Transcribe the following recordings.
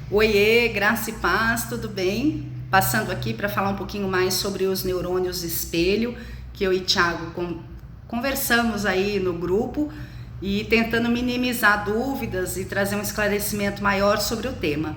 Oiê, graça e paz, tudo bem? Passando aqui para falar um pouquinho mais sobre os neurônios espelho, que eu e Thiago conversamos aí no grupo e tentando minimizar dúvidas e trazer um esclarecimento maior sobre o tema.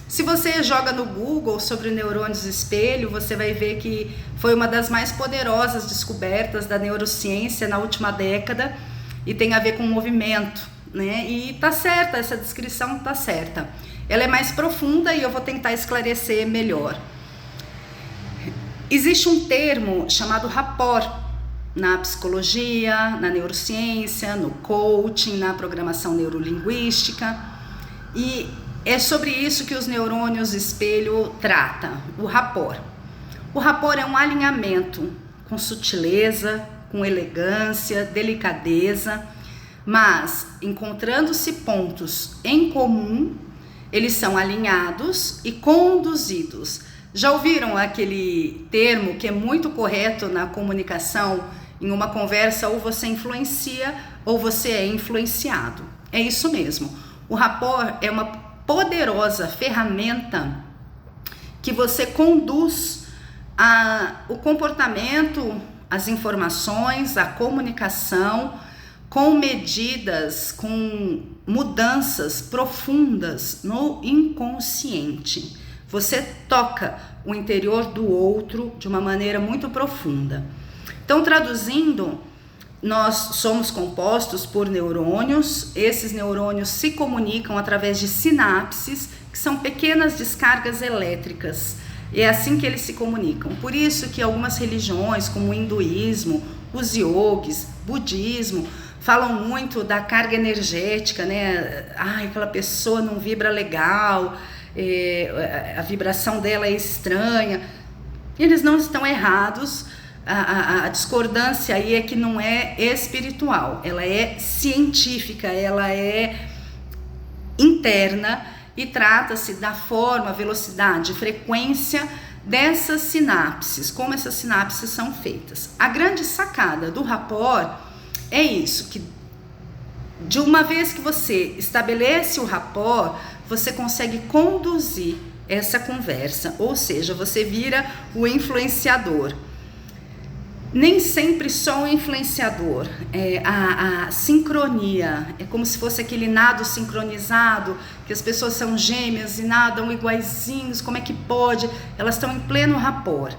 Se você joga no Google sobre neurônios espelho, você vai ver que foi uma das mais poderosas descobertas da neurociência na última década e tem a ver com movimento, né? E tá certa, essa descrição tá certa. Ela é mais profunda e eu vou tentar esclarecer melhor. Existe um termo chamado rapport na psicologia, na neurociência, no coaching, na programação neurolinguística, e é sobre isso que os neurônios espelho trata, o rapport. O rapport é um alinhamento com sutileza, com elegância, delicadeza, mas encontrando-se pontos em comum, eles são alinhados e conduzidos. Já ouviram aquele termo que é muito correto na comunicação? Em uma conversa, ou você influencia ou você é influenciado. É isso mesmo. O rapport é uma poderosa ferramenta que você conduz o comportamento, as informações, a comunicação, com medidas, com mudanças profundas no inconsciente. Você toca o interior do outro de uma maneira muito profunda. Então, traduzindo, nós somos compostos por neurônios. Esses neurônios se comunicam através de sinapses, que são pequenas descargas elétricas. É assim que eles se comunicam. Por isso que algumas religiões, como o hinduísmo, os yogis, budismo, falam muito da carga energética, né? Ai, aquela pessoa não vibra legal, a vibração dela é estranha. Eles não estão errados. A discordância aí é que não é espiritual, ela é científica, ela é interna e trata-se da forma, velocidade, frequência dessas sinapses, como essas sinapses são feitas. A grande sacada do rapport é isso, que de uma vez que você estabelece o rapport, você consegue conduzir essa conversa, ou seja, você vira o influenciador. Nem sempre só o influenciador, a sincronia, é como se fosse aquele nado sincronizado, que as pessoas são gêmeas e nadam iguaizinhos, como é que pode? Elas estão em pleno rapport.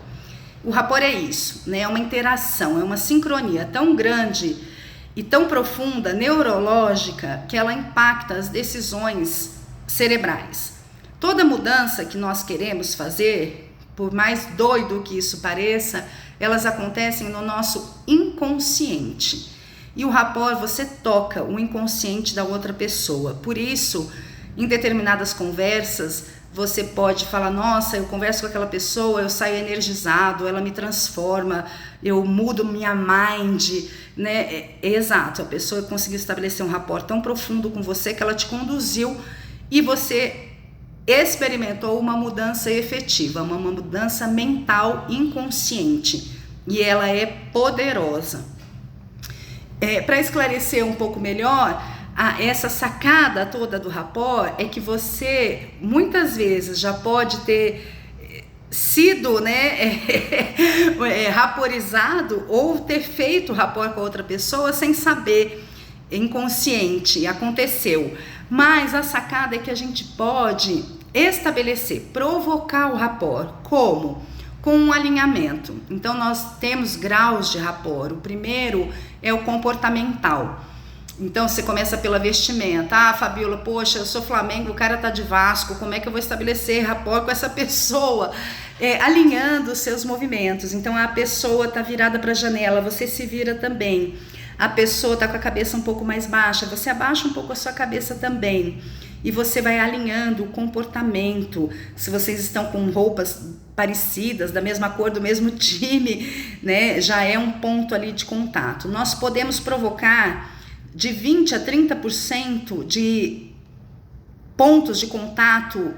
O rapport é isso, né? É uma interação, é uma sincronia tão grande e tão profunda, neurológica, que ela impacta as decisões cerebrais. Toda mudança que nós queremos fazer, por mais doido que isso pareça, elas acontecem no nosso inconsciente. E o rapport, você toca o inconsciente da outra pessoa. Por isso, em determinadas conversas, você pode falar, nossa, eu converso com aquela pessoa, eu saio energizado, ela me transforma, eu mudo minha mind, né? Exato, a pessoa conseguiu estabelecer um rapport tão profundo com você que ela te conduziu e você experimentou uma mudança efetiva, uma mudança mental inconsciente, e ela é poderosa. Para esclarecer um pouco melhor, essa sacada toda do rapport é que você muitas vezes já pode ter sido, né, raporizado ou ter feito rapport com a outra pessoa sem saber, inconsciente, aconteceu. Mas a sacada é que a gente pode estabelecer, provocar o rapport. Como? Com um alinhamento. Então nós temos graus de rapport. O primeiro é o comportamental. Então você começa pela vestimenta. Fabiola, poxa, eu sou Flamengo, o cara tá de Vasco, como é que eu vou estabelecer rapport com essa pessoa? Alinhando os seus movimentos. Então a pessoa tá virada para a janela, você se vira também. A pessoa tá com a cabeça um pouco mais baixa, você abaixa um pouco a sua cabeça também. E você vai alinhando o comportamento. Se vocês estão com roupas parecidas, da mesma cor, do mesmo time, né, já é um ponto ali de contato. Nós podemos provocar de 20% a 30% de pontos de contato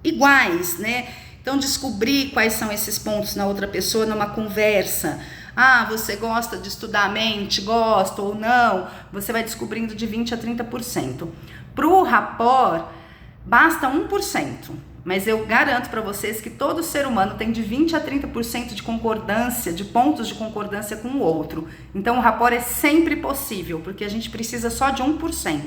iguais, né? Então, descobrir quais são esses pontos na outra pessoa numa conversa. Você gosta de estudar a mente? Gosta ou não? Você vai descobrindo de 20% a 30%. Para o rapport, Basta 1%, mas eu garanto para vocês que todo ser humano tem de 20 a 30% de concordância, de pontos de concordância com o outro. Então o rapport é sempre possível, porque a gente precisa só de 1%.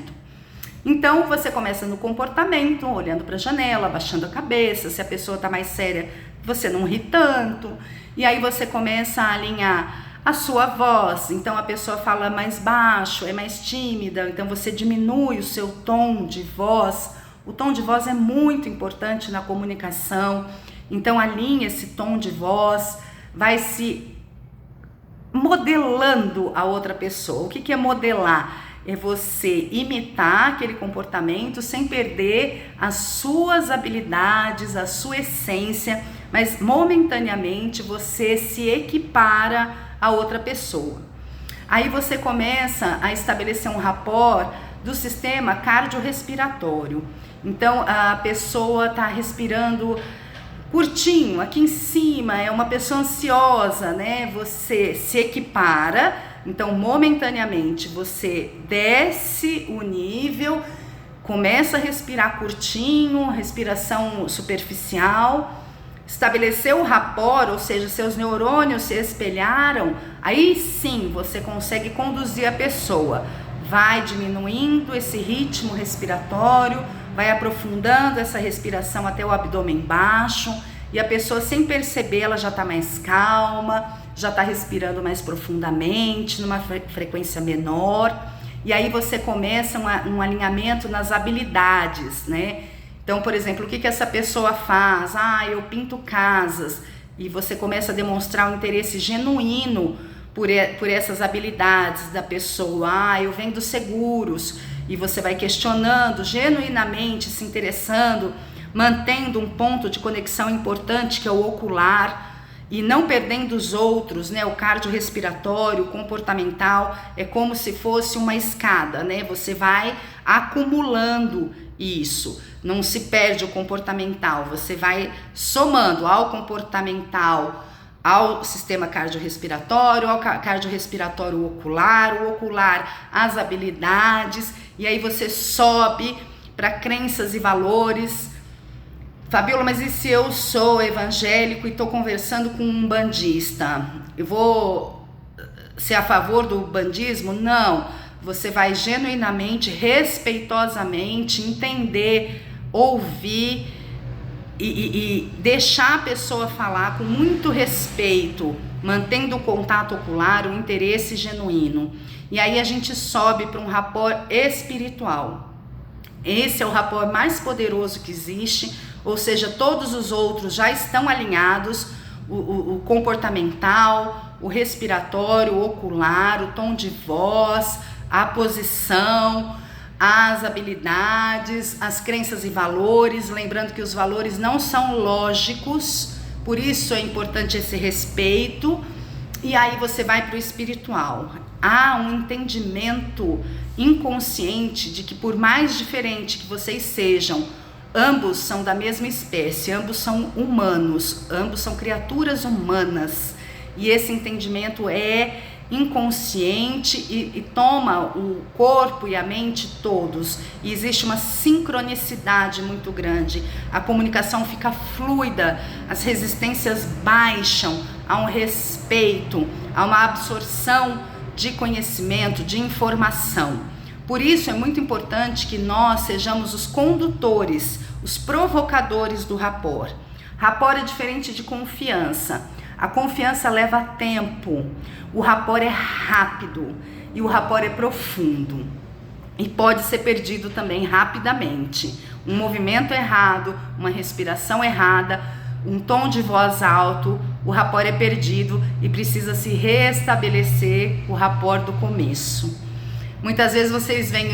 Então você começa no comportamento, olhando para a janela, abaixando a cabeça. Se a pessoa está mais séria, você não ri tanto. E aí você começa a alinhar a sua voz. Então a pessoa fala mais baixo, é mais tímida, então você diminui o seu tom de voz. O tom de voz é muito importante na comunicação. Então alinha esse tom de voz, vai se modelando a outra pessoa. O que é modelar? É você imitar aquele comportamento sem perder as suas habilidades, a sua essência, mas momentaneamente você se equipara a outra pessoa. Aí você começa a estabelecer um rapport do sistema cardiorrespiratório. Então a pessoa está respirando curtinho, aqui em cima, é uma pessoa ansiosa, né? Você se equipara, então momentaneamente você desce o nível, começa a respirar curtinho, respiração superficial, estabeleceu o rapport, ou seja, seus neurônios se espelharam, aí sim você consegue conduzir a pessoa, vai diminuindo esse ritmo respiratório, vai aprofundando essa respiração até o abdômen baixo, e a pessoa, sem perceber, ela já está mais calma, já está respirando mais profundamente, numa frequência menor, e aí você começa um alinhamento nas habilidades, né? Então, por exemplo, o que essa pessoa faz? Eu pinto casas, e você começa a demonstrar um interesse genuíno por essas habilidades da pessoa. Eu vendo seguros, e você vai questionando genuinamente, se interessando, mantendo um ponto de conexão importante que é o ocular, e não perdendo os outros, né? O cardiorrespiratório, o comportamental, é como se fosse uma escada, né? Você vai acumulando isso, não se perde o comportamental, você vai somando ao comportamental, ao sistema cardiorrespiratório, ao cardiorrespiratório ocular, o ocular as habilidades, e aí você sobe para crenças e valores. Fabiola, mas e se eu sou evangélico e estou conversando com um bandista? Eu vou ser a favor do bandismo? Não, você vai genuinamente, respeitosamente entender, ouvir e deixar a pessoa falar com muito respeito, mantendo o contato ocular, o interesse genuíno. E aí a gente sobe para um rapport espiritual. Esse é o rapport mais poderoso que existe, ou seja, todos os outros já estão alinhados, o comportamental, o respiratório, o ocular, o tom de voz, a posição, as habilidades, as crenças e valores, lembrando que os valores não são lógicos, por isso é importante esse respeito. E aí você vai para o espiritual. Há um entendimento inconsciente de que, por mais diferente que vocês sejam, ambos são da mesma espécie, ambos são humanos, ambos são criaturas humanas, e esse entendimento é inconsciente e toma o corpo e a mente todos, e existe uma sincronicidade muito grande, a comunicação fica fluida, as resistências baixam, há um respeito, há uma absorção de conhecimento, de informação. Por isso é muito importante que nós sejamos os condutores, os provocadores do rapport. Rapport é diferente de confiança. A confiança leva tempo, o rapport é rápido e o rapport é profundo. E pode ser perdido também rapidamente. Um movimento errado, uma respiração errada, um tom de voz alto, o rapport é perdido e precisa se restabelecer o rapport do começo. Muitas vezes vocês veem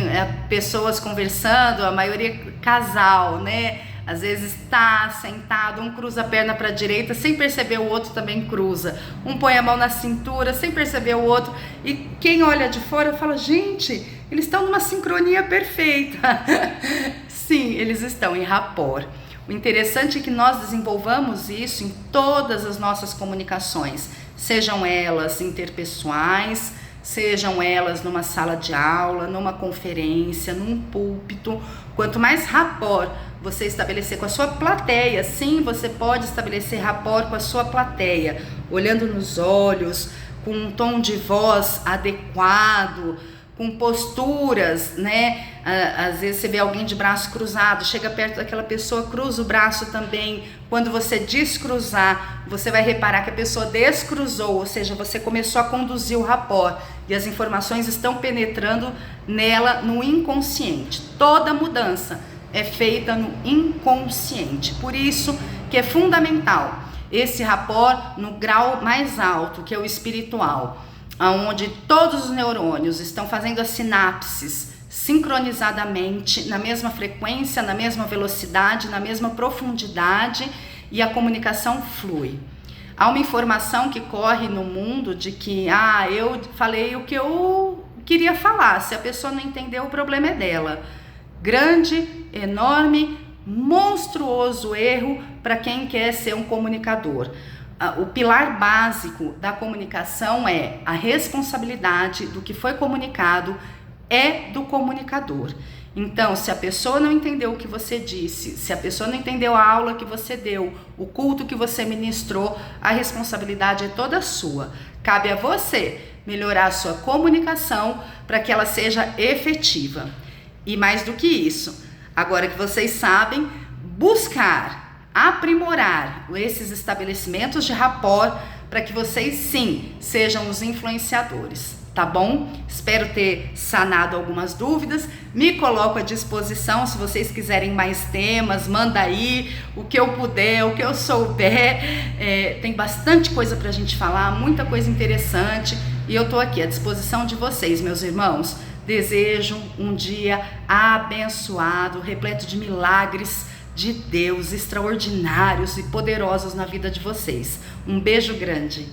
pessoas conversando, a maioria casal, né? Às vezes está sentado, um cruza a perna para a direita, sem perceber o outro também cruza. Um põe a mão na cintura, sem perceber o outro. E quem olha de fora fala, gente, eles estão numa sincronia perfeita. Sim, eles estão em rapport. O interessante é que nós desenvolvamos isso em todas as nossas comunicações, sejam elas interpessoais, sejam elas numa sala de aula, numa conferência, num púlpito. Quanto mais rapport você estabelecer com a sua plateia, sim, você pode estabelecer rapport com a sua plateia, olhando nos olhos, com um tom de voz adequado, com posturas, né? Às vezes você vê alguém de braço cruzado, chega perto daquela pessoa, cruza o braço também. Quando você descruzar, você vai reparar que a pessoa descruzou, ou seja, você começou a conduzir o rapport e as informações estão penetrando nela no inconsciente. Toda mudança é feita no inconsciente, por isso que é fundamental esse rapport no grau mais alto, que é o espiritual, onde todos os neurônios estão fazendo as sinapses sincronizadamente, na mesma frequência, na mesma velocidade, na mesma profundidade, e a comunicação flui. Há uma informação que corre no mundo de que, eu falei o que eu queria falar, se a pessoa não entendeu, o problema é dela. Grande, enorme, monstruoso erro para quem quer ser um comunicador. O pilar básico da comunicação é a responsabilidade do que foi comunicado é do comunicador. Então, se a pessoa não entendeu o que você disse, se a pessoa não entendeu a aula que você deu, o culto que você ministrou, a responsabilidade é toda sua. Cabe a você melhorar a sua comunicação para que ela seja efetiva. E mais do que isso, agora que vocês sabem, buscar, aprimorar esses estabelecimentos de rapport para que vocês sim sejam os influenciadores, tá bom? Espero ter sanado algumas dúvidas, me coloco à disposição se vocês quiserem mais temas, manda aí, o que eu puder, o que eu souber, tem bastante coisa pra gente falar, muita coisa interessante, e eu tô aqui à disposição de vocês, meus irmãos. Desejo um dia abençoado, repleto de milagres de Deus extraordinários e poderosos na vida de vocês. Um beijo grande.